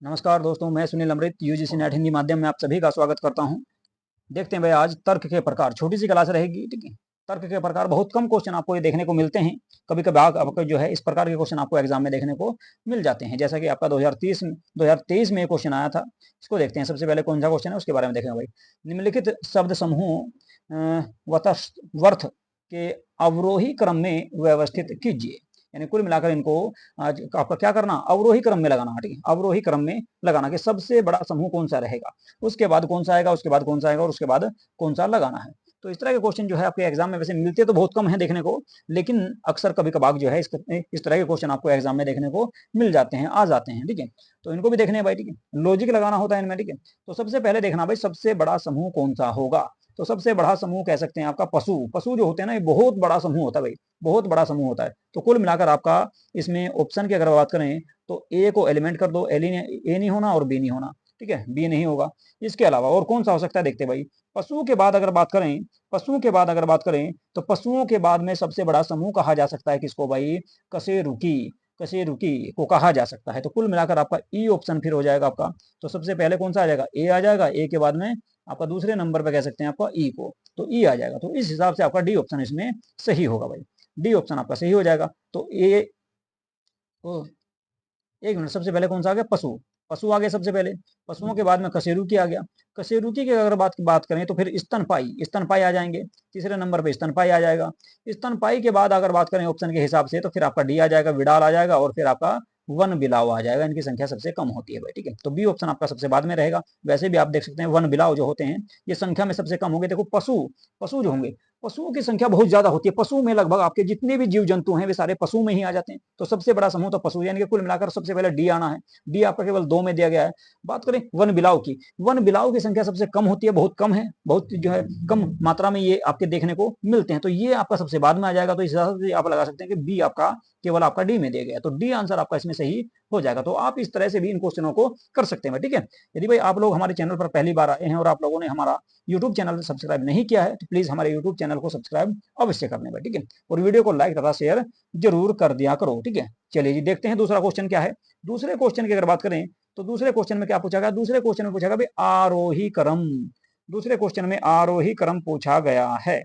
नमस्कार दोस्तों, मैं सुनील अमृत यूजीसी नेट हिंदी माध्यम में आप सभी का स्वागत करता हूं। देखते हैं भाई, आज तर्क के प्रकार छोटी सी क्लास रहेगी। ठीक है, तर्क के प्रकार बहुत कम क्वेश्चन आपको ये देखने को मिलते हैं। कभी कभी आपको जो है इस प्रकार के क्वेश्चन आपको एग्जाम में देखने को मिल जाते हैं। जैसा कि आपका 2023 में क्वेश्चन आया था। इसको देखते हैं। सबसे पहले कौन सा क्वेश्चन है उसके बारे में देखेंगे भाई। निम्नलिखित शब्द समूह वर्थ के अवरोही क्रम में व्यवस्थित कीजिए। यानी कुल मिलाकर इनको आज आपका क्या करना, अवरोही क्रम में लगाना। ठीक है, अवरोही क्रम में लगाना कि सबसे बड़ा समूह कौन सा रहेगा, उसके बाद कौन सा आएगा, उसके बाद कौन सा आएगा और उसके बाद कौन सा लगाना है। तो इस तरह के क्वेश्चन जो है आपके एग्जाम में वैसे मिलते तो बहुत कम है देखने को, लेकिन अक्सर कभी कभार जो है इस तरह के क्वेश्चन आपको एग्जाम में देखने को मिल जाते हैं, आ जाते हैं। ठीक है, तो इनको भी देखने हैं भाई। ठीक है, लॉजिक लगाना होता है इनमें। ठीक है, तो सबसे पहले देखना भाई सबसे बड़ा समूह कौन सा होगा। तो सबसे बड़ा समूह कह सकते हैं आपका पशु। पशु जो होते हैं ना, ये बहुत बड़ा समूह होता है भाई, बहुत बड़ा समूह होता है। तो कुल मिलाकर आपका इसमें ऑप्शन की अगर बात करें तो ए को एलिमेंट कर दो। ए नहीं होना और बी नहीं होना। ठीक है, बी नहीं होगा। इसके अलावा और कौन सा हो सकता है देखते भाई। पशुओं के बाद अगर बात करें, तो पशुओं के बाद में सबसे बड़ा समूह कहा जा सकता है किसको भाई, कशेरुकी। कशेरुकी को कहा जा सकता है। तो कुल मिलाकर आपका ई ऑप्शन फिर हो जाएगा आपका। तो सबसे पहले कौन सा आ जाएगा, ए आ जाएगा। ए के बाद में आपका दूसरे नंबर पे कह सकते हैं आपका ई को, तो ई आ जाएगा। तो इस हिसाब से आपका डी ऑप्शन इसमें सही होगा भाई। डी ऑप्शन आपका सही हो जाएगा। तो ए, एक मिनट, सबसे पहले कौन सा आ गया, पशु। पशु आ गया सबसे पहले। पशुओं के बाद में कशेरुकी आ गया। कशेरुकी की अगर बात करें तो फिर स्तनपाई, स्तनपाई आ जाएंगे। तीसरे नंबर पे स्तनपाई आ जाएगा। स्तनपाई के बाद अगर बात करें ऑप्शन के हिसाब से तो फिर आपका डी आ जाएगा, विडाल आ जाएगा और फिर आपका वन बिलाव आ जाएगा। इनकी संख्या सबसे कम होती है भाई। ठीक है, तो बी ऑप्शन आपका सबसे बाद में रहेगा। वैसे भी आप देख सकते हैं वन बिलाव जो होते हैं ये संख्या में सबसे कम होंगे। देखो पशु, पशु जो होंगे, पशुओं की संख्या बहुत ज्यादा होती है। पशु में लगभग आपके जितने भी जीव जंतु हैं वे सारे पशु में ही आ जाते हैं। तो सबसे बड़ा समूह तो पशु, यानी कि कुल मिलाकर सबसे पहले डी आना है। डी आपका केवल 2 में दिया गया है। बात करें वन बिलाव की, वन बिलाव की संख्या सबसे कम होती है, बहुत कम है, बहुत जो है कम मात्रा में ये आपके देखने को मिलते हैं। तो ये आपका सबसे बाद में आ जाएगा। तो इस हिसाब से आप लगा सकते हैं कि बी आपका केवल आपका डी में दिया गया है। तो डी आंसर आपका इसमें सही हो जाएगा। तो आप इस तरह से भी इन क्वेश्चनों को कर सकते हैं। ठीक है, यदि भाई आप लोग हमारे चैनल पर पहली बार आए हैं और आप लोगों ने हमारा यूट्यूब चैनल सब्सक्राइब नहीं किया है तो प्लीज हमारे यूट्यूब चैनल को सब्सक्राइब अवश्य करने में। ठीक है, और वीडियो को लाइक तथा शेयर जरूर कर दिया करो। ठीक है, चलिए जी देखते हैं दूसरा क्वेश्चन क्या है। दूसरे क्वेश्चन की अगर बात करें तो दूसरे क्वेश्चन में क्या पूछा गया, दूसरे क्वेश्चन में पूछा गया भाई आरोही क्रम। दूसरे क्वेश्चन में आरोही क्रम पूछा गया है।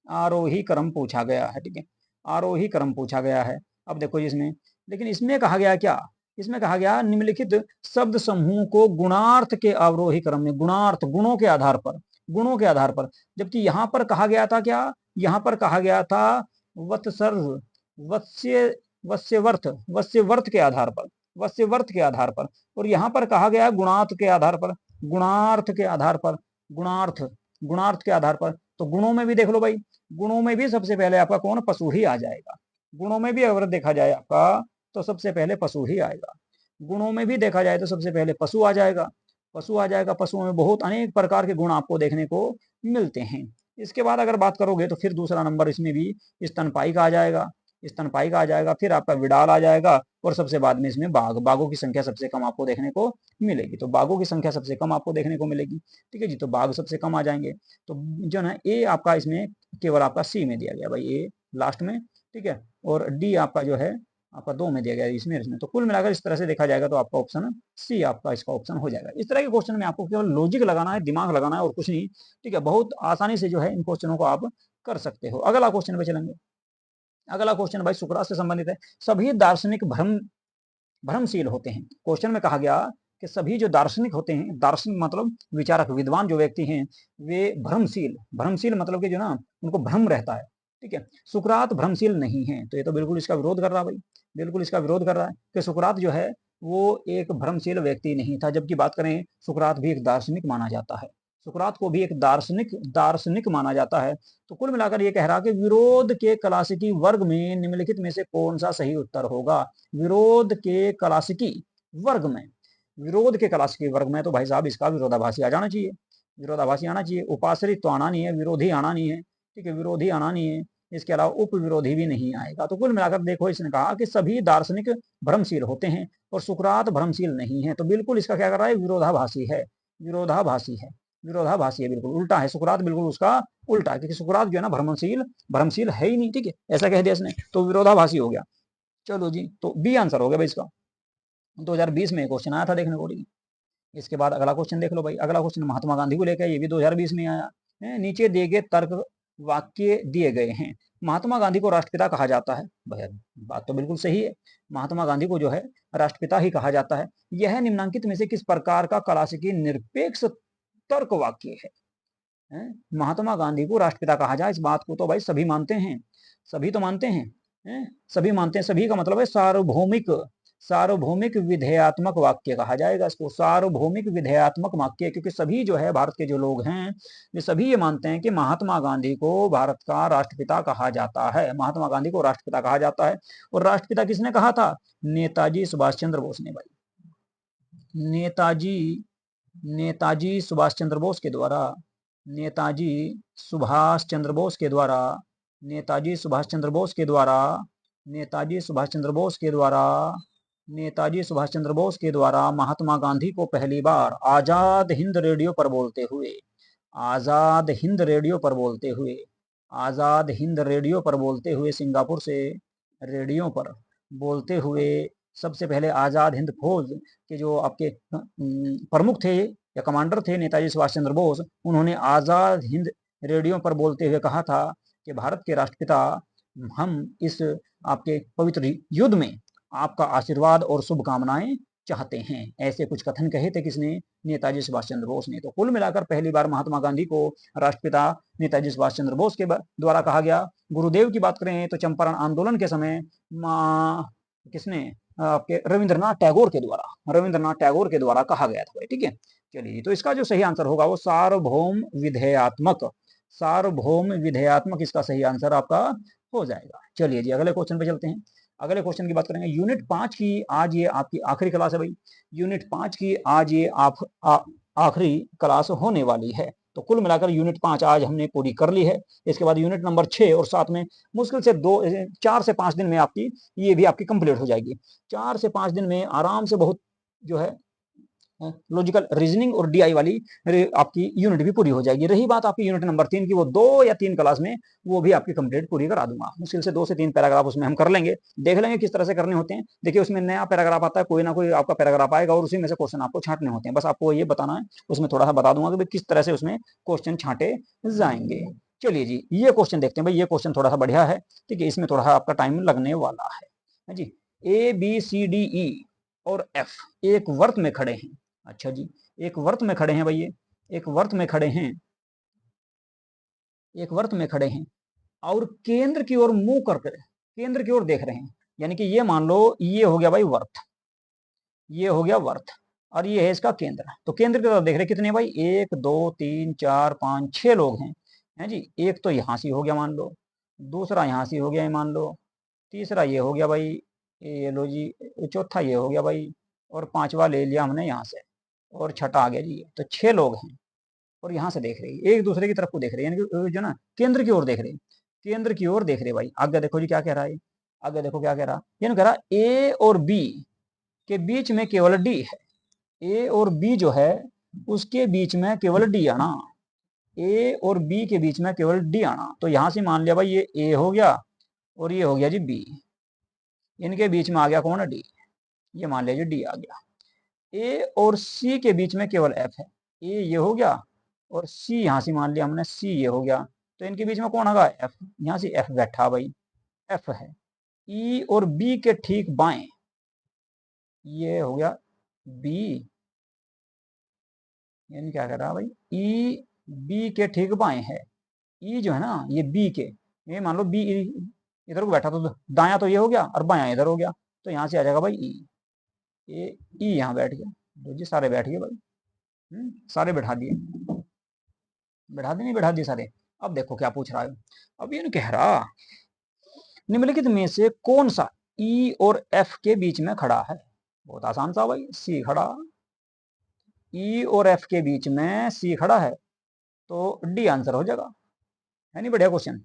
आरोही क्रम पूछा गया है। ठीक है, आरोही क्रम पूछा गया है। अब देखो इसमें, लेकिन इसमें कहा गया क्या, इसमें कहा गया निम्नलिखित शब्द समूह को गुणार्थ के अवरोही क्रम में, गुणार्थ गुणों के आधार पर, गुणों के आधार पर। जबकि यहां पर कहा गया था क्या, यहां पर कहा गया था वत्सर्व, वत्स्य वत्स्यवर्थ, वत्स्यवर्थ के आधार पर, वत्स्यवर्थ के आधार पर। और यहां पर कहा गया गुणार्थ के आधार पर, गुणार्थ के आधार पर, गुणार्थ, गुणार्थ के आधार पर। तो गुणों में भी देख लो भाई, गुणों में भी सबसे पहले आपका कौन, पशु ही आ जाएगा। गुणों में भी अगर देखा जाए आपका तो सबसे पहले पशु ही आएगा। गुणों में भी देखा जाए तो सबसे पहले पशु आ जाएगा, पशु आ जाएगा। पशुओं में बहुत अनेक प्रकार के गुण आपको देखने को मिलते हैं। इसके बाद अगर बात करोगे तो फिर दूसरा नंबर इसमें भी स्तनपाई का आ जाएगा, स्तनपाई का आ जाएगा। फिर आपका विडाल आ जाएगा और सबसे बाद में इसमें बाघ, बाघों की संख्या सबसे कम आपको देखने को मिलेगी। तो बाघों की संख्या सबसे कम आपको देखने को मिलेगी। ठीक है जी, तो बाघ सबसे कम आ जाएंगे। तो जो ना ए आपका इसमें केवल आपका सी में दिया गया भाई, ए लास्ट में। ठीक है, और डी आपका जो है आपका 2 में दिया गया इसमें। तो कुल मिलाकर इस तरह से देखा जाएगा तो आपका ऑप्शन सी आपका इसका ऑप्शन हो जाएगा। इस तरह के क्वेश्चन में आपको केवल लॉजिक लगाना है, दिमाग लगाना है और कुछ नहीं। ठीक है, बहुत आसानी से जो है इन क्वेश्चनों को आप कर सकते हो। अगला क्वेश्चन पे चलेंगे। अगला क्वेश्चन भाई सुकरात से संबंधित है। सभी दार्शनिक भ्रमशील होते हैं। क्वेश्चन में कहा गया कि सभी जो दार्शनिक होते हैं, दार्शनिक मतलब विचारक, विद्वान जो व्यक्ति हैं वे भ्रमशील, भ्रमशील मतलब कि जो ना उनको भ्रम रहता है। ठीक है, सुकरात भ्रमशील नहीं है। तो ये तो बिल्कुल इसका विरोध कर रहा है भाई, बिल्कुल इसका विरोध कर रहा है कि सुकरात जो है वो एक भ्रमशील व्यक्ति नहीं था। जबकि बात करें सुकरात भी एक दार्शनिक माना जाता है, सुकरात को भी एक दार्शनिक दार्शनिक माना जाता है। तो कुल मिलाकर ये कह रहा कि विरोध के क्लासिकी वर्ग में निम्नलिखित में से कौन सा सही उत्तर होगा। विरोध के क्लासिकी वर्ग में, विरोध के क्लासिकी वर्ग में तो भाई साहब इसका विरोधाभासी आ जाना चाहिए, विरोधाभासी आना चाहिए। उपाश्रित तो आना नहीं है, विरोधी आना नहीं है। ठीक है, विरोधी आना नहीं है। इसके अलावा उप विरोधी भी नहीं आएगा। तो कुल मिलाकर देखो इसने कहा कि सभी दार्शनिक भ्रमशील होते हैं और सुकरात भ्रमशील नहीं है। तो बिल्कुल इसका क्या कर रहा है, विरोधाभासी है, विरोधाभासी है, विरोधाभासी है, बिल्कुल उल्टा है। सुकरात बिल्कुल उसका उल्टा है, क्योंकि सुकरात जो है ना भ्रमशील, भ्रमशील है ही नहीं। ठीक है, ऐसा कह दिया इसने, तो विरोधाभासी हो गया। चलो जी, तो बी आंसर हो गया भाई इसका। 2020 में क्वेश्चन आया था देखने को। इसके बाद अगला क्वेश्चन देख लो भाई। अगला क्वेश्चन महात्मा गांधी को लेकर, ये भी 2020 में आया है। नीचे दिए गए तर्क वाक्य दिए गए हैं। महात्मा गांधी को राष्ट्रपिता कहा जाता है। भैया बात तो बिल्कुल सही है, महात्मा गांधी को जो है राष्ट्रपिता ही कहा जाता है। यह निम्नलिखित में से किस प्रकार का क्लासिकी निरपेक्ष तर्क वाक्य है? महात्मा गांधी को राष्ट्रपिता कहा जाए, इस बात को तो भाई सभी मानते हैं, सभी तो मानते हैं, सभी मानते हैं। सभी का मतलब है सार्वभौमिक, सार्वभौमिक विधेयात्मक वाक्य कहा जाएगा इसको, सार्वभौमिक विधेयात्मक वाक्य। क्योंकि सभी जो है भारत के जो लोग हैं ये सभी ये मानते हैं कि महात्मा गांधी को भारत का राष्ट्रपिता कहा जाता है, महात्मा गांधी को राष्ट्रपिता कहा जाता है। और राष्ट्रपिता किसने कहा था? नेताजी सुभाष चंद्र बोस ने भाई। नेताजी सुभाष चंद्र बोस के द्वारा, नेताजी सुभाष चंद्र बोस के द्वारा, नेताजी सुभाष चंद्र बोस के द्वारा, नेताजी सुभाष चंद्र बोस के द्वारा, नेताजी सुभाष चंद्र बोस के द्वारा महात्मा गांधी को पहली बार आजाद हिंद रेडियो पर बोलते हुए, आजाद हिंद रेडियो पर बोलते हुए, आजाद हिंद रेडियो पर बोलते हुए, सिंगापुर से रेडियो पर बोलते हुए, सबसे पहले आजाद हिंद फौज के जो आपके प्रमुख थे या कमांडर थे नेताजी सुभाष चंद्र बोस, उन्होंने आजाद हिंद रेडियो पर बोलते हुए कहा था कि भारत के राष्ट्रपिता, हम इस आपके पवित्र युद्ध में आपका आशीर्वाद और शुभकामनाएं चाहते हैं। ऐसे कुछ कथन कहे थे किसने? नेताजी सुभाष चंद्र बोस ने। तो कुल मिलाकर पहली बार महात्मा गांधी को राष्ट्रपिता नेताजी सुभाष चंद्र बोस के द्वारा कहा गया। गुरुदेव की बात करें तो चंपारण आंदोलन के समय किसने? आपके रविंद्रनाथ टैगोर के द्वारा, रविंद्रनाथ टैगोर के द्वारा कहा गया था। ठीक है, चलिए, तो इसका जो सही आंसर होगा वो सार्वभौम विधेयात्मक, सार्वभौम विधेयात्मक इसका सही आंसर आपका हो जाएगा। चलिए जी अगले क्वेश्चन पे चलते हैं। अगले क्वेश्चन की बात करेंगे। यूनिट 5 की आज ये आपकी आखिरी क्लास है भाई। यूनिट 5 की आज ये आखिरी क्लास होने वाली है। तो कुल मिलाकर यूनिट 5 आज हमने पूरी कर ली है। इसके बाद यूनिट नंबर 6 और 7 में मुश्किल से 4 से 5 दिन में आपकी ये भी आपकी कंप्लीट हो जाएगी। 4 से 5 दिन में आराम से बहुत जो है लॉजिकल रीजनिंग और डीआई वाली आपकी यूनिट भी पूरी हो जाएगी। रही बात आपकी यूनिट नंबर 3 की, वो 2 या 3 क्लास में वो भी आपकी कंप्लीट पूरी करा दूंगा। मुश्किल से 2 से 3 पैराग्राफ उसमें हम कर लेंगे, देख लेंगे किस तरह से करने होते हैं। देखिए उसमें नया पैराग्राफ आता है, कोई ना कोई आपका पैराग्राफ आएगा और उसी में से क्वेश्चन आपको छांटने होते हैं। बस आपको ये बताना है, उसमें थोड़ा सा बता दूंगा कि किस तरह से उसमें क्वेश्चन छांटे जाएंगे। चलिए जी ये क्वेश्चन देखते हैं भाई। ये क्वेश्चन थोड़ा सा बढ़िया है, ठीक है, इसमें थोड़ा सा आपका टाइम लगने वाला है जी। ABCDE और F एक वर्त में खड़े हैं। अच्छा जी, एक वर्त में खड़े हैं भाई, ये एक वर्त में खड़े हैं, एक वर्त में खड़े हैं और केंद्र की ओर मुंह करके केंद्र की ओर देख रहे हैं। यानी कि ये मान लो ये हो गया भाई वर्त, ये हो गया वर्त और ये है इसका केंद्र। तो केंद्र की तरफ देख रहे कितने भाई? 1 2 3 4 5 6 लोग हैं जी। एक तो यहां से हो गया मान लो, दूसरा यहां से हो गया मान लो, तीसरा ये हो गया भाई, ये लो जी, चौथा ये हो गया भाई, और पांचवा ले लिया हमने यहाँ से, और छठा आ गया जी। तो 6 लोग हैं और यहाँ से देख रहे हैं, एक दूसरे की तरफ को देख रहे हैं, यानी कि जो ना केंद्र की ओर देख रहे हैं, केंद्र की ओर देख रहे भाई। आगे देखो जी क्या कह रहा है, आगे देखो क्या कह रहा, ये कह रहा ए और बी के बीच में केवल डी है। ए और बी जो है उसके बीच में केवल डी आना, ए और बी के बीच में केवल डी आना। तो यहां से मान लिया भाई ये ए हो गया और ये हो गया जी बी, इनके बीच में आ गया कौन? डी। ये मान लिया जी डी आ गया। ए और सी के बीच में केवल एफ है। ए ये हो गया और सी यहां से मान लिया हमने, सी ये हो गया। तो इनके बीच में कौन आगा? एफ। यहां से एफ बैठा भाई, एफ है। ई और बी के ठीक बाएं, ये हो गया बी, यानी क्या कर रहा भाई? ई बी के ठीक बाएं है। ई जो है ना ये बी के, ये मान लो बी इधर को बैठा तो दाया तो ये हो गया और बाया इधर हो गया। तो यहां से आ जाएगा भाई ई, ये ई यहाँ बैठ गया। तो जी सारे बैठ गए भाई, सारे बैठा दिए, बैठा दिए नहीं बैठा दिए सारे। अब देखो क्या पूछ रहा है। अब ये कह रहा निम्नलिखित में से कौन सा ई और एफ के बीच में खड़ा है? बहुत आसान सा भाई, सी खड़ा, ई और एफ के बीच में सी खड़ा है, तो डी आंसर हो जाएगा। है नहीं बढ़िया क्वेश्चन?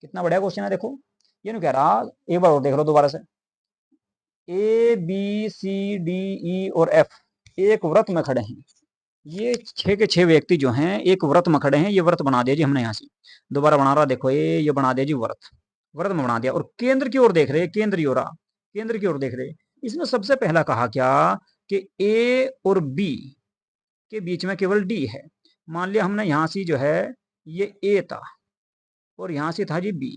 कितना बढ़िया क्वेश्चन है देखो। ये नहीं कह रहा, एक बार और देख लो दोबारा से। ए बी सी डी ई और एफ एक व्रत में खड़े हैं। ये 6 के 6 व्यक्ति जो हैं एक व्रत में खड़े हैं। ये व्रत बना दिया जी हमने, यहाँ से दोबारा बना रहा, देखो ये बना दिया जी व्रत, व्रत में बना दिया और केंद्र की ओर देख रहे, केंद्र की ओर, केंद्र की ओर देख रहे। इसमें सबसे पहला कहा क्या कि ए और बी के बीच में केवल डी है। मान लिया हमने यहां से जो है ये ए था और यहां से था जी बी,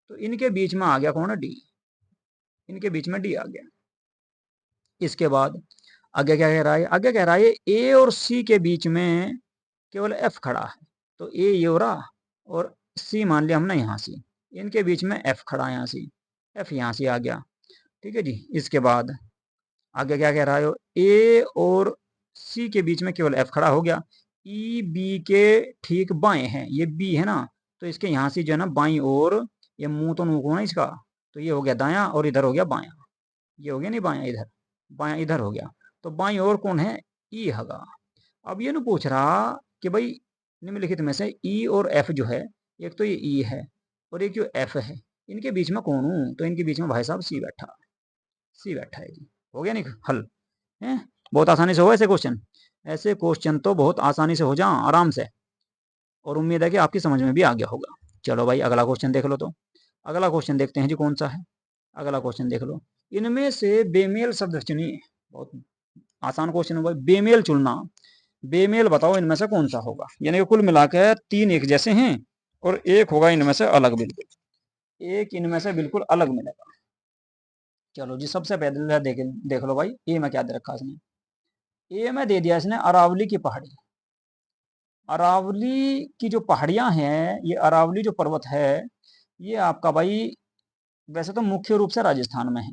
तो इनके बीच में आ गया कौन है, डी। इनके बीच में डी आ गया। इसके बाद आगे क्या कह रहा है, आगे कह रहा है ए और सी के बीच में केवल एफ खड़ा है। तो ए ये हो रहा और सी मान लिया हमने यहां से, इनके बीच में एफ खड़ा है, यहां से एफ यहां से आ गया। ठीक है जी। इसके बाद आगे क्या कह रहा है, ए और सी के बीच में केवल एफ खड़ा हो गया। ई बी के ठीक बाएं हैं, ये बी है ना, तो इसके यहां से जो है ना बाई और, ये मुंह तो मुंह है इसका, तो ये हो गया दाया और इधर हो गया बाया। ये हो गया नहीं बाया, इधर बाया इधर हो गया। तो बाई और कौन है, ई होगा। अब ये ना पूछ रहा कि भाई निम्नलिखित में से ई और एफ जो है, एक तो ये ई है और एक जो एफ है, इनके बीच में कौन हूं, तो इनके बीच में भाई साहब सी बैठा, सी बैठा है जी। हो गया नहीं हल है। बहुत आसानी से हो ऐसे क्वेश्चन, ऐसे क्वेश्चन तो बहुत आसानी से हो जा आराम से, और उम्मीद है कि आपकी समझ में भी आ गया होगा। चलो भाई अगला क्वेश्चन देख लो। तो अगला क्वेश्चन देखते हैं जी कौन सा है। अगला क्वेश्चन देख लो, इनमें से बेमेल शब्द चुनिए। बहुत आसान क्वेश्चन है भाई, बेमेल चुनना। बेमेल बताओ इनमें से कौन सा होगा, यानी कि कुल मिलाकर तीन एक जैसे हैं और एक होगा इनमें से अलग, बिल्कुल एक इनमें से बिल्कुल अलग मिलेगा। चलो जी सबसे पहले देख लो भाई, ए में क्या दे रखा इसने। ए में दे दिया इसने अरावली की पहाड़ी। अरावली की जो पहाड़ियां हैं, ये अरावली जो पर्वत है, ये आपका भाई वैसे तो मुख्य रूप से राजस्थान में है,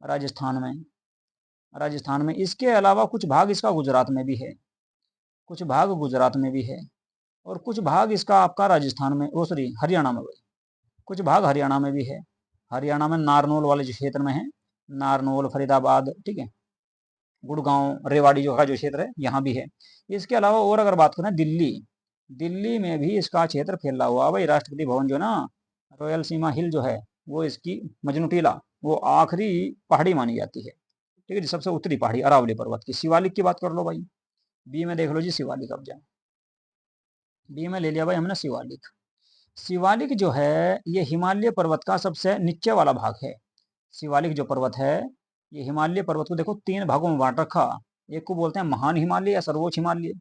राजस्थान में, राजस्थान में। इसके अलावा कुछ भाग इसका गुजरात में भी है, कुछ भाग गुजरात में भी है, और कुछ भाग इसका आपका राजस्थान में, ओ सॉरी हरियाणा में भाई, कुछ भाग हरियाणा में भी है। हरियाणा में नारनौल वाले जो क्षेत्र में है, नारनौल फरीदाबाद, ठीक है, गुड़गांव रेवाड़ी जो का जो क्षेत्र है यहाँ भी है। इसके अलावा और अगर बात करें दिल्ली, दिल्ली में भी इसका क्षेत्र फैला हुआ भाई। राष्ट्रपति भवन जो ना, रॉयल सीमा हिल जो है, वो इसकी मजनू टीला, वो आखिरी पहाड़ी मानी जाती है। ठीक है जी, सबसे उत्तरी पहाड़ी अरावली पर्वत की। शिवालिक की बात कर लो भाई, बी में देख लो जी शिवालिक। अब जाए बी में ले लिया भाई हमने शिवालिक। शिवालिक जो है ये हिमालय पर्वत का सबसे नीचे वाला भाग है। शिवालिक जो पर्वत है, ये हिमालय पर्वत को देखो तीन भागों में बांट रखा। एक को बोलते हैं महान हिमालय या सर्वोच्च हिमालय,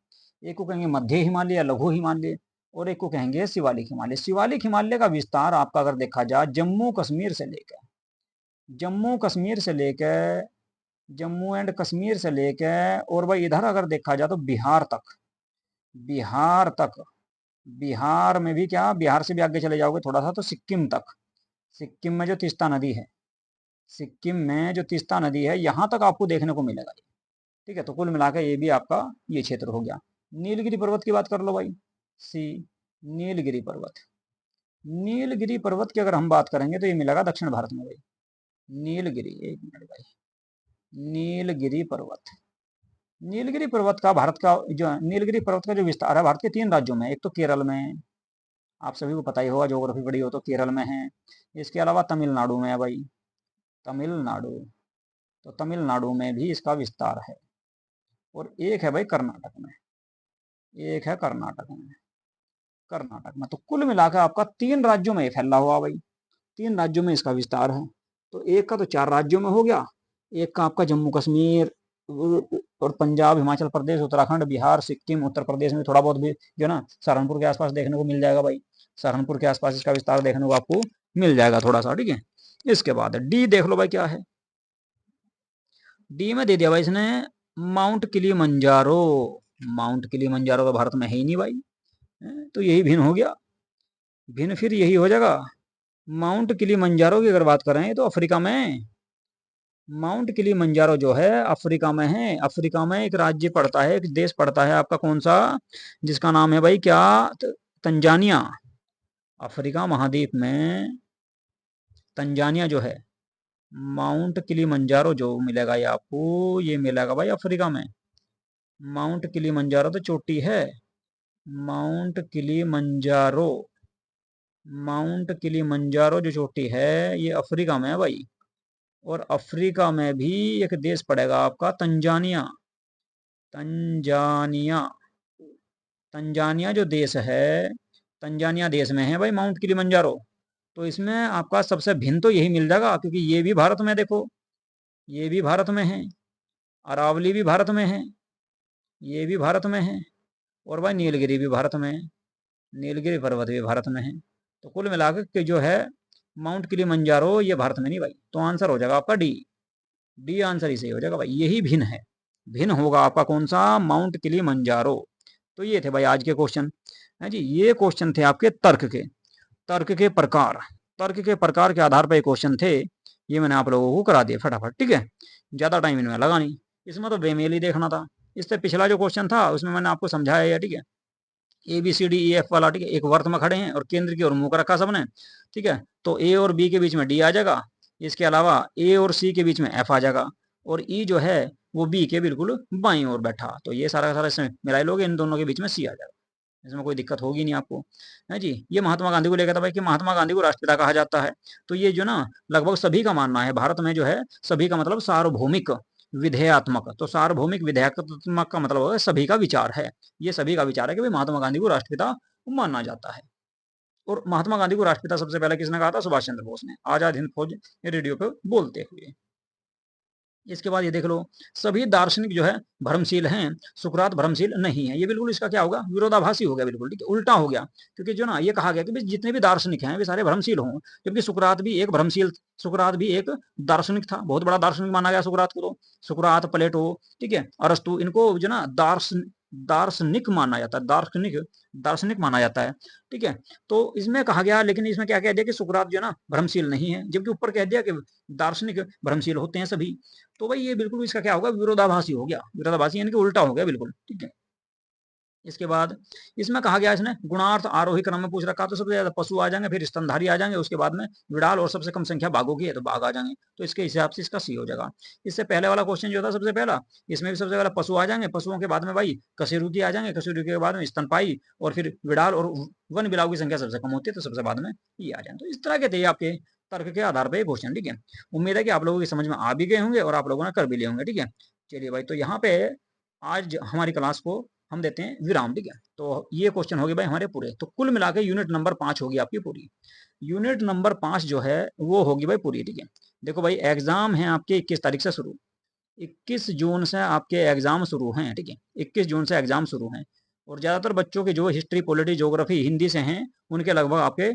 एक को कहेंगे मध्य हिमालय या लघु हिमालय, और एक को कहेंगे शिवालिक हिमालय। शिवालिक हिमालय का विस्तार आपका अगर देखा जाए जम्मू कश्मीर से लेकर, जम्मू कश्मीर से लेकर, जम्मू एंड कश्मीर से लेकर, और भाई इधर अगर देखा जाए तो बिहार तक, बिहार तक, बिहार में भी क्या, बिहार से भी आगे चले जाओगे थोड़ा सा तो सिक्किम तक, सिक्किम में जो तीस्ता नदी है, सिक्किम में जो तीस्ता नदी है यहाँ तक आपको देखने को मिलेगा। ठीक है, तो कुल मिलाकर ये भी आपका ये क्षेत्र हो गया। नीलगिरी पर्वत की बात कर लो भाई, सी नीलगिरी पर्वत। नीलगिरी पर्वत की अगर हम बात करेंगे तो ये मिलेगा दक्षिण भारत में भाई। नीलगिरी, एक मिनट भाई, नीलगिरी पर्वत, नीलगिरी पर्वत का भारत का जो नीलगिरी पर्वत का जो विस्तार है भारत के तीन राज्यों में, एक तो केरल में, आप सभी को पता ही होगा, ज्योग्राफी पढ़ी हो तो केरल में है। इसके अलावा तमिलनाडु में है भाई, तमिलनाडु, तो तमिलनाडु में भी इसका विस्तार है। और एक है भाई कर्नाटक में, एक है कर्नाटक में, कर्नाटक में। तो कुल मिलाकर आपका तीन राज्यों में फैला हुआ भाई, तीन राज्यों में इसका विस्तार है। तो एक का तो चार राज्यों में हो गया, एक का आपका जम्मू कश्मीर और पंजाब, हिमाचल प्रदेश, उत्तराखंड, बिहार, सिक्किम, उत्तर प्रदेश में थोड़ा बहुत भी जो ना सहारनपुर के आसपास देखने को मिल जाएगा भाई। सहारनपुर के आसपास इसका विस्तार देखने को आपको मिल जाएगा थोड़ा सा। ठीक है, इसके बाद डी देख लो भाई क्या है। डी में दे दिया भाई इसने माउंट किलिमंजारो। माउंट किलिमंजारो तो भारत में है ही नहीं भाई, तो यही भिन्न हो गया, भिन्न फिर यही हो जाएगा। माउंट किलिमंजारो की अगर बात करें तो अफ्रीका में, माउंट किलिमंजारो जो है अफ्रीका में है। अफ्रीका में एक राज्य पड़ता है, एक देश पड़ता है आपका कौन सा, जिसका नाम है भाई क्या, तंजानिया। अफ्रीका महाद्वीप में तंजानिया जो है, माउंट किलिमंजारो जो मिलेगा ये आपको, ये मिलेगा भाई अफ्रीका में। माउंट किलिमंजारो तो चोटी है, माउंट किलिमंजारो, माउंट किलिमंजारो जो चोटी है ये अफ्रीका में है भाई। और अफ्रीका में भी एक देश पड़ेगा आपका तंजानिया, तंजानिया, तंजानिया जो देश है, तंजानिया देश में है भाई माउंट किलिमंजारो। तो इसमें आपका सबसे भिन्न तो यही मिल जाएगा, क्योंकि ये भी भारत में देखो, ये भी भारत में है, अरावली भी भारत में है, ये भी भारत में है, और भाई नीलगिरी भी भारत में है, नीलगिरी पर्वत भी भारत में है। तो कुल मिलाकर के जो है माउंट किलिमंजारो ये भारत में नहीं भाई, तो आंसर हो जाएगा आपका डी। डी आंसर ही सही हो जाएगा भाई, यही भिन्न है, भिन्न होगा आपका कौन सा, माउंट किलिमंजारो। तो ये थे भाई आज के क्वेश्चन है जी, ये क्वेश्चन थे आपके तर्क के, तर्क के प्रकार, तर्क के प्रकार के आधार पर ये क्वेश्चन थे, ये मैंने आप लोगों को करा दिया फटाफट, ठीक है, ज्यादा टाइम इनमें लगा नहीं, इसमें तो बेमेल ही देखना था। इससे पिछला जो क्वेश्चन था उसमें मैंने आपको समझाया है, ठीक है, A B C D E F वाला, ठीक है, एक वर्त में खड़े हैं और केंद्र की ओर मुंह कर रखा सबने, ठीक है, तो ए और बी के बीच में डी आ जाएगा, इसके अलावा ए और सी के बीच में एफ आ जाएगा, और ई जो है वो बी के बिल्कुल बाईं ओर बैठा, तो ये सारा का सारा इसमें मिला लोगे, इन दोनों के बीच में सी आ जाएगा, इसमें कोई दिक्कत होगी नहीं आपको, है जी। ये महात्मा गांधी को लेकर था भाई कि महात्मा गांधी को राष्ट्रपिता कहा जाता है, तो ये जो ना लगभग सभी का मानना है, भारत में जो है सभी का मतलब सार्वभौमिक विधेयात्मक, तो सार्वभौमिक विधेयात्मक का मतलब है सभी का विचार है, ये सभी का विचार है कि भाई महात्मा गांधी को राष्ट्रपिता माना जाता है। और महात्मा गांधी को राष्ट्रपिता सबसे पहले किसने कहा था, सुभाष चंद्र बोस ने, आजाद हिंद फौज रेडियो पे बोलते हुए। इसके बाद ये देख लो, सभी दार्शनिक जो है भ्रमशील हैं, सुकरात भ्रमशील नहीं है, ये बिल्कुल इसका क्या होगा, विरोधाभासी हो गया, बिल्कुल ठीक है, उल्टा हो गया, क्योंकि जो ना ये कहा गया कि जितने भी दार्शनिक हैं वे सारे भ्रमशील हों, जबकि सुकरात भी एक भ्रमशील, सुकरात भी एक दार्शनिक था, बहुत बड़ा दार्शनिक माना गया सुकरात को, तो सुकरात, प्लेटो, ठीक है, अरस्तु, इनको जो ना दार्शनिक माना जाता है, दार्शनिक दार्शनिक माना जाता है, ठीक है। तो इसमें कहा गया, लेकिन इसमें क्या कह दिया कि सुकरात जो ना भ्रमशील नहीं है, जबकि ऊपर कह दिया कि दार्शनिक भ्रमशील होते हैं सभी, तो भाई ये बिल्कुल इसका क्या होगा, विरोधाभासी हो गया, विरोधाभासी यानी कि उल्टा हो गया बिल्कुल, ठीक है। इसके बाद इसमें कहा गया, इसने गुणार्थ आरोही क्रम में पूछ रखा, तो सबसे ज्यादा पशु आ जाएंगे, फिर स्तनधारी आ जाएंगे, उसके बाद में विडाल, और सबसे कम संख्या बाघों की है तो बाघ आ जाएंगे, तो इसके हिसाब से इसका सी हो जाएगा। इससे पहले वाला क्वेश्चन जो था सबसे पहला, इसमें भी सबसे पहले पशु आ जाएंगे, पशुओं के बाद में भाई कशेरुकी आ जाएंगे, कशेरुकी के बाद में स्तनपाई, और फिर विडाल और वन बिलाव की संख्या सबसे कम होती है, तो सबसे बाद में ये आ जाएंगे। तो इस तरह के थे आपके तर्क के आधार पर क्वेश्चन, ठीक है। उम्मीद है कि आप लोगों की समझ में आ भी गए होंगे और आप लोगों ने कर भी लिए होंगे, ठीक है। चलिए भाई, तो यहाँ पे आज हमारी क्लास को हम देते हैं विराम, ठीक है। तो ये क्वेश्चन हो गए भाई हमारे पूरे, तो कुल मिलाकर यूनिट नंबर 5 होगी आपकी पूरी, यूनिट नंबर 5 जो है वो होगी भाई पूरी, ठीक है। देखो भाई, एग्जाम है आपके 21 तारीख से शुरू, 21 जून से आपके एग्जाम शुरू हैं, ठीक है, 21 जून से एग्जाम शुरू हैं, और ज़्यादातर बच्चों के जो हिस्ट्री, पॉलिटी, ज्योग्राफी हिंदी से हैं, उनके लगभग आपके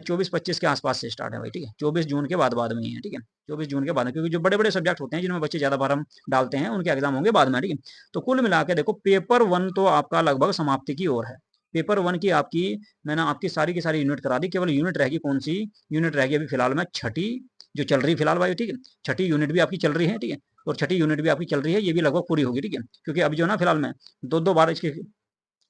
24-25 के आसपास से स्टार्ट है भाई, ठीक है, 24 जून के बाद बाद में ही है, ठीक है, 24 जून के बाद में, क्योंकि जो बड़े बड़े सब्जेक्ट होते हैं जिनमें बच्चे ज़्यादा भरम डालते हैं उनके एग्जाम होंगे बाद में, ठीक है। तो कुल मिला के देखो, पेपर 1 तो आपका लगभग समाप्ति की ओर है, पेपर 1 की आपकी मैंने आपकी सारी की सारी यूनिट करा दी, केवल यूनिट रहेगी, कौन सी यूनिट रहेगी अभी फिलहाल में, छठी जो चल रही फिलहाल भाई, ठीक है, छठी यूनिट भी आपकी चल रही है, ठीक है, और छठी यूनिट भी आपकी चल रही है, ये भी लगभग पूरी होगी, ठीक है, क्योंकि अभी जो है ना फिलहाल में दो बार इसके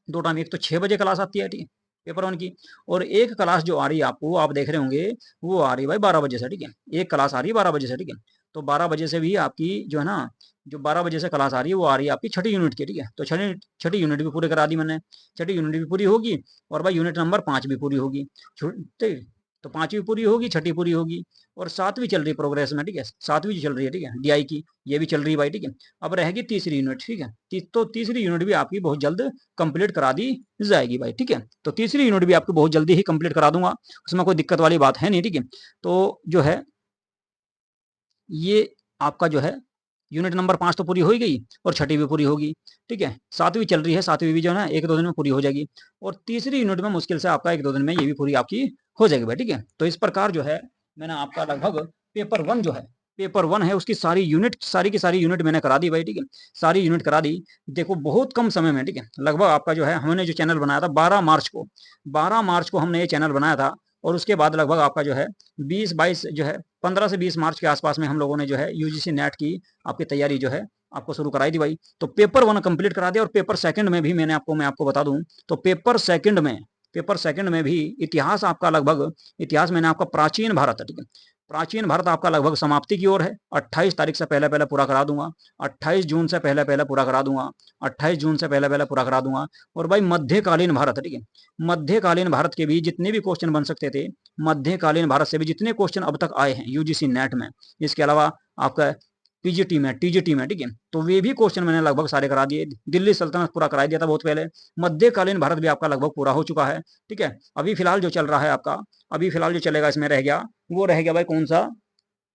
दो टाइम, एक तो 6 बजे क्लास आती है, ठीक है, पेपर 1 की, और एक क्लास जो आ रही है आपको, आप देख रहे होंगे, वो आ रही है भाई 12 बजे से, ठीक है, एक क्लास आ रही है 12 बजे से, ठीक है। तो 12 बजे से भी आपकी जो है ना, जो 12 बजे से क्लास आ रही है वो आ रही है आपकी छठी यूनिट की, ठीक है। तो छठी छठी यूनिट भी पूरी करा दी मैंने, छठी यूनिट भी पूरी होगी, और भाई यूनिट नंबर 5 भी पूरी होगी, ठीक, तो 5वीं पूरी होगी, छठी पूरी होगी, और 7वीं चल रही प्रोग्रेस में, ठीक है, 7वीं चल रही है, ठीक है, डीआई की, ये भी चल रही है भाई, ठीक है। अब रहेगी तीसरी यूनिट, ठीक है, तो तीसरी यूनिट भी आपकी बहुत जल्द कंप्लीट करा दी जाएगी भाई, ठीक है। तो तीसरी यूनिट भी आपको बहुत जल्दी ही कंप्लीट करा दूंगा, उसमें कोई दिक्कत वाली बात है नहीं, ठीक है। तो जो है ये आपका जो है यूनिट नंबर 5 तो पूरी हो ही गई, और छठी भी पूरी होगी, ठीक है, 7वीं चल रही है, 7वीं भी जो है ना 1-2 दिन में पूरी हो जाएगी, और तीसरी यूनिट में मुश्किल से आपका 1-2 दिन में ये भी पूरी आपकी हो जाएगी भाई, ठीक है। तो इस प्रकार जो है मैंने आपका लगभग पेपर 1 जो है, पेपर 1 है उसकी सारी यूनिट, सारी की सारी यूनिट मैंने करा दी भाई, ठीक है, सारी यूनिट करा दी, देखो बहुत कम समय में, ठीक है, लगभग आपका जो है हमने जो चैनल बनाया था 12 मार्च को, 12 मार्च को हमने ये चैनल बनाया था, और उसके बाद लगभग आपका जो है 20-22 जो है 15 से 20 मार्च के आसपास में हम लोगों ने जो है यूजीसी नेट की आपकी तैयारी जो है आपको शुरू कराई थी भाई। तो पेपर 1 कंप्लीट करा दिया, और पेपर सेकंड में भी मैं आपको बता दूं, तो पेपर सेकंड में भी इतिहास आपका लगभग, इतिहास मैंने आपका प्राचीन भारत, ठीक है, प्राचीन भारत आपका लगभग समाप्ति की ओर है, 28 तारीख से पहले पहले पूरा करा दूंगा, 28 जून से पहले पहले पूरा करा दूंगा, 28 जून से पहले पहले पूरा करा दूंगा। और भाई मध्यकालीन भारत, ठीक है, मध्यकालीन भारत के भी जितने भी क्वेश्चन बन सकते थे, मध्यकालीन भारत से भी जितने क्वेश्चन अब तक आए हैं यूजीसी नेट में, इसके अलावा आपका पीजीटी में, टीजीटी में, ठीक है, तो वे भी क्वेश्चन मैंने लगभग सारे करा दिए, दिल्ली सल्तनत पूरा करा दिया था बहुत पहले, मध्यकालीन भारत भी आपका लगभग पूरा हो चुका है, ठीक है। अभी फिलहाल जो चल रहा है आपका, अभी फिलहाल जो चलेगा इसमें रह गया, वो रह गया भाई कौन सा,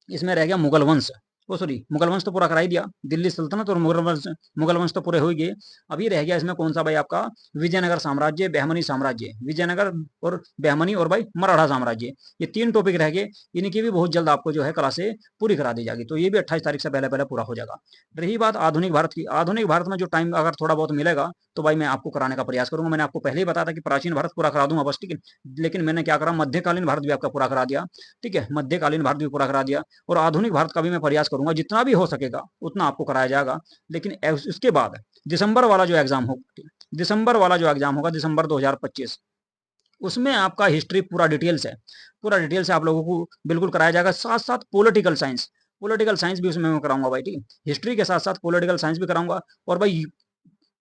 इसमें रह गया मुगल वंश, ओ सॉरी, मुगल वंश तो पूरा करा ही दिया, दिल्ली सल्तनत और मुगल वंश तो पूरे हो ही गए। अभी रह गया इसमें कौन सा भाई, आपका विजयनगर साम्राज्य, बहमनी साम्राज्य, विजयनगर और बहमनी और भाई मराठा साम्राज्य, ये 3 टॉपिक रह गए। इनकी भी बहुत जल्द आपको जो है क्लासे पूरी करा दी जाएगी, तो ये भी 28 तारीख से पहले पहले पूरा हो जाएगा। रही बात आधुनिक भारत की, आधुनिक भारत में जो टाइम अगर थोड़ा बहुत मिलेगा तो भाई मैं आपको कराने का प्रयास करूंगा। मैंने आपको पहले ही बताया था कि प्राचीन भारत पूरा करा दूंगा बस, ठीक है, लेकिन मैंने क्या करा, मध्यकालीन भारत भी आपका पूरा करा दिया, ठीक है, मध्यकालीन भारत भी पूरा करा दिया, और आधुनिक भारत का भी मैं प्रयास करूंगा, जितना भी हो सकेगा उतना आपको कराया जाएगा। लेकिन उसके बाद दिसंबर वाला जो एग्जाम होगा, दिसंबर वाला जो एग्जाम होगा, दिसंबर 2025, उसमें आपका हिस्ट्री पूरा डिटेल से, पूरा डिटेल से आप लोगों को बिल्कुल कराया जाएगा। साथ साथ पॉलिटिकल साइंस, पॉलिटिकल साइंस भी उसमें मैं कराऊंगा भाई, ठीक है, हिस्ट्री के साथ साथ पॉलिटिकल साइंस भी कराऊंगा। और भाई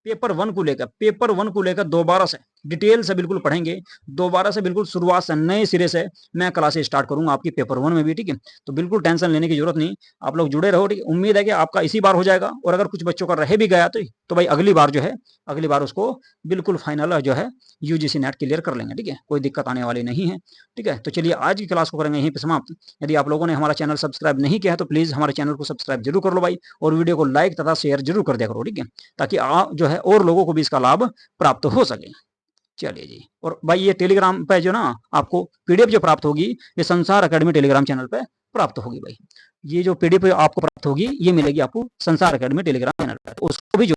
पेपर 1 को लेकर दोबारा से डिटेल से बिल्कुल पढ़ेंगे, दोबारा से बिल्कुल शुरुआत से नए सिरे से मैं क्लासेस स्टार्ट करूंगा आपकी पेपर 1 में भी, ठीक है। तो बिल्कुल टेंशन लेने की जरूरत नहीं, आप लोग जुड़े रहो, ठीक है। उम्मीद है कि आपका इसी बार हो जाएगा, और अगर कुछ बच्चों का रह भी गया तो भाई अगली बार जो है, अगली बार उसको बिल्कुल फाइनल जो है यूजीसी नेट क्लियर कर लेंगे, ठीक है, कोई दिक्कत आने वाली नहीं है, ठीक है। तो चलिए आज की क्लास को करेंगे यहीं पे समाप्त। यदि आप लोगों ने हमारा चैनल सब्सक्राइब नहीं किया है तो प्लीज हमारे चैनल को सब्सक्राइब जरूर कर लो भाई, और वीडियो को लाइक तथा शेयर जरूर कर दिया करो, ठीक है, ताकि आप जो है और लोगों को भी इसका लाभ प्राप्त हो सके। चलिए जी, और भाई ये टेलीग्राम पे जो ना आपको पीडीएफ जो प्राप्त होगी, ये संसार अकेडमी टेलीग्राम चैनल पे प्राप्त होगी भाई। ये जो पीडीएफ आपको प्राप्त होगी ये मिलेगी आपको संसार अकेडमी टेलीग्राम चैनल पे, तो उसको भी जो